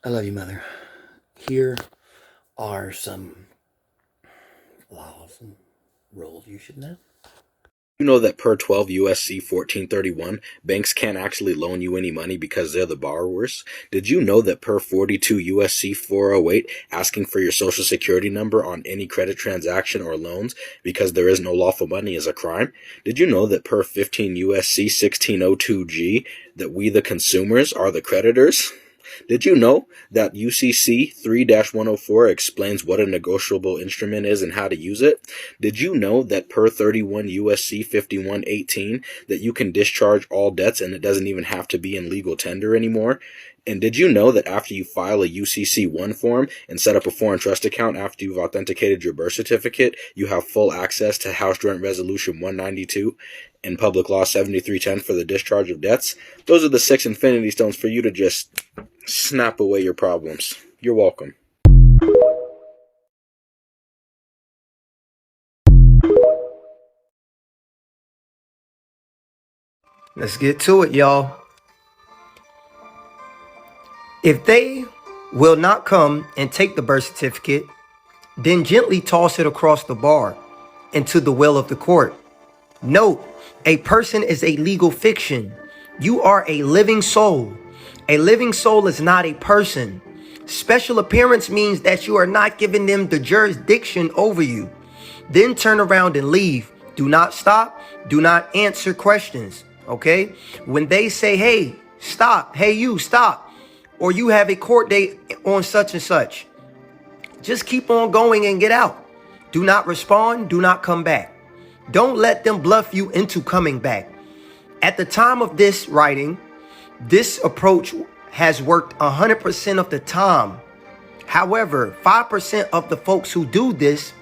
I love you, Mother. Here are some laws and rules you should know. You know that per 12 USC 1431, banks can't actually loan you any money because they're the borrowers? Did you know that per 42 USC 408, asking for your social security number on any credit transaction or loans because there is no lawful money is a crime? Did you know that per 15 USC 1602G, that we the consumers are the creditors? Did you know that UCC 3-104 explains what a negotiable instrument is and how to use it? Did you know that per 31 USC 5118 that you can discharge all debts and it doesn't even have to be in legal tender anymore? And did you know that after you file a UCC-1 form and set up a foreign trust account after you've authenticated your birth certificate, you have full access to House Joint Resolution 192 and Public Law 7310 for the discharge of debts? Those are the 6 infinity stones for you to just snap away your problems. You're welcome. Let's get to it, y'all. If they will not come and take the birth certificate, then gently toss it across the bar into the well of the court. Note, a person is a legal fiction. You are a living soul. A living soul is not a person. Special appearance means that you are not giving them the jurisdiction over you. Then turn around and leave. Do not stop. Do not answer questions. Okay? When they say, hey, stop. Hey, you, stop. Or you have a court date on such and such. Just keep on going and get out. Do not respond. Do not come back. Don't let them bluff you into coming back. At the time of this writing, this approach has worked 100% of the time. However, 5% of the folks who do this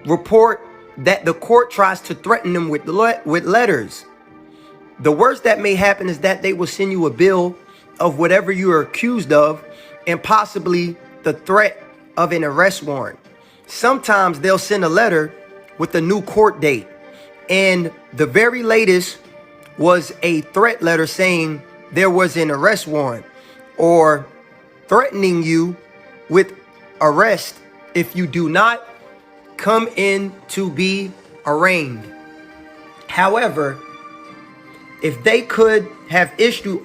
report that the court tries to threaten them with letters. The worst that may happen is that they will send you a bill of whatever you are accused of and possibly the threat of an arrest warrant. Sometimes they'll send a letter with a new court date. And the very latest was a threat letter saying there was an arrest warrant or threatening you with arrest if you do not come in to be arraigned. However, if they could have issued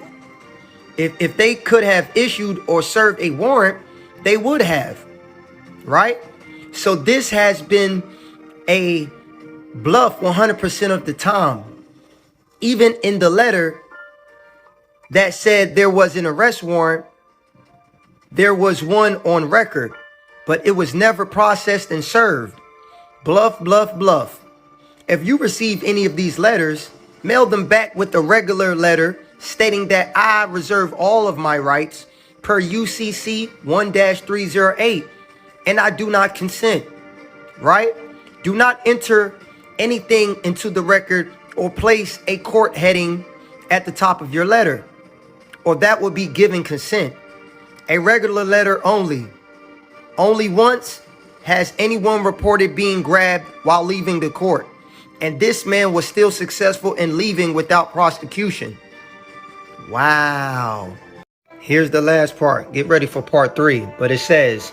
if they could have issued or served a warrant, they would have, right? So this has been a bluff 100% of the time. Even in the letter that said there was an arrest warrant, there was one on record, but it was never processed and served. Bluff, bluff, bluff. If you receive any of these letters, mail them back with a regular letter stating that I reserve all of my rights per UCC 1-308 and I do not consent, right? Do not enter anything into the record or place a court heading at the top of your letter, or that would be giving consent. A regular letter only. Only once has anyone reported being grabbed while leaving the court, and this man was still successful in leaving without prosecution. Wow. Here's the last part. Get ready for part 3. But it says,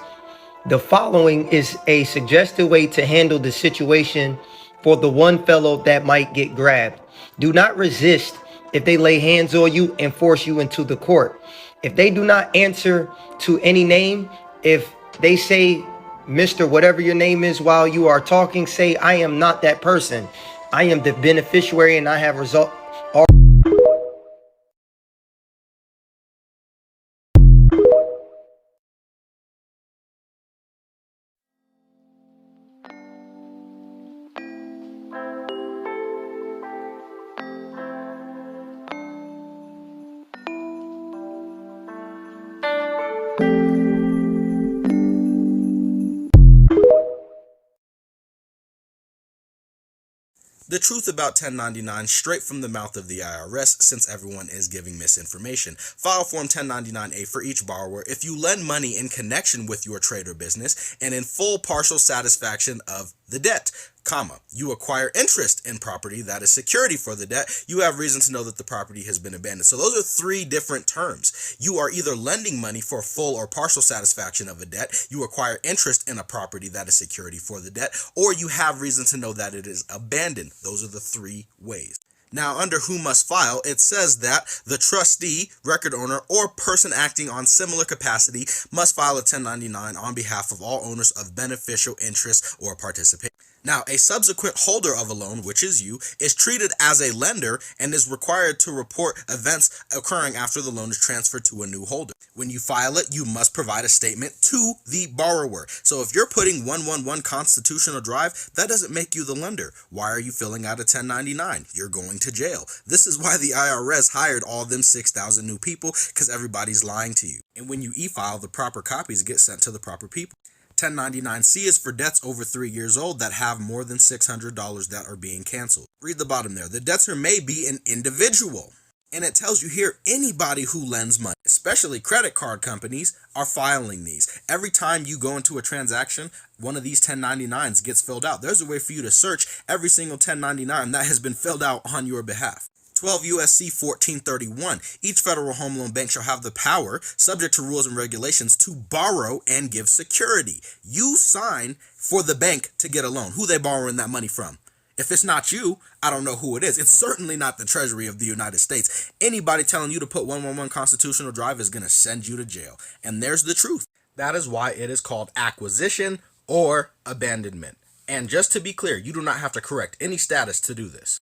the following is a suggested way to handle the situation for the one fellow that might get grabbed. Do not resist if they lay hands on you and force you into the court. If they do not answer to any name, if they say, Mr. whatever your name is while you are talking, say, I am not that person. I am the beneficiary and I have result. The truth about 1099 straight from the mouth of the IRS, since everyone is giving misinformation. File Form 1099-A for each borrower if you lend money in connection with your trade or business and in full partial satisfaction of the debt, comma, you acquire interest in property that is security for the debt, you have reason to know that the property has been abandoned. So those are three different terms. You are either lending money for full or partial satisfaction of a debt, you acquire interest in a property that is security for the debt, or you have reason to know that it is abandoned. Those are the three ways. Now, under who must file, it says that the trustee, record owner, or person acting on similar capacity must file a 1099 on behalf of all owners of beneficial interest or participation. Now, a subsequent holder of a loan, which is you, is treated as a lender and is required to report events occurring after the loan is transferred to a new holder. When you file it, you must provide a statement to the borrower. So if you're putting 111 Constitutional Drive, that doesn't make you the lender. Why are you filling out a 1099? You're going to jail. This is why the IRS hired all them 6,000 new people, because everybody's lying to you. And when you e-file, the proper copies get sent to the proper people. 1099-C is for debts over 3 years old that have more than $600 that are being canceled. Read the bottom there. The debtor may be an individual. And it tells you here, anybody who lends money, especially credit card companies, are filing these. Every time you go into a transaction, one of these 1099s gets filled out. There's a way for you to search every single 1099 that has been filled out on your behalf. 12 U.S.C. 1431. Each Federal Home Loan Bank shall have the power, subject to rules and regulations, to borrow and give security. You sign for the bank to get a loan. Who they borrowing that money from? If it's not you, I don't know who it is. It's certainly not the Treasury of the United States. Anybody telling you to put 111 Constitutional Drive is going to send you to jail. And there's the truth. That is why it is called acquisition or abandonment. And just to be clear, you do not have to correct any status to do this.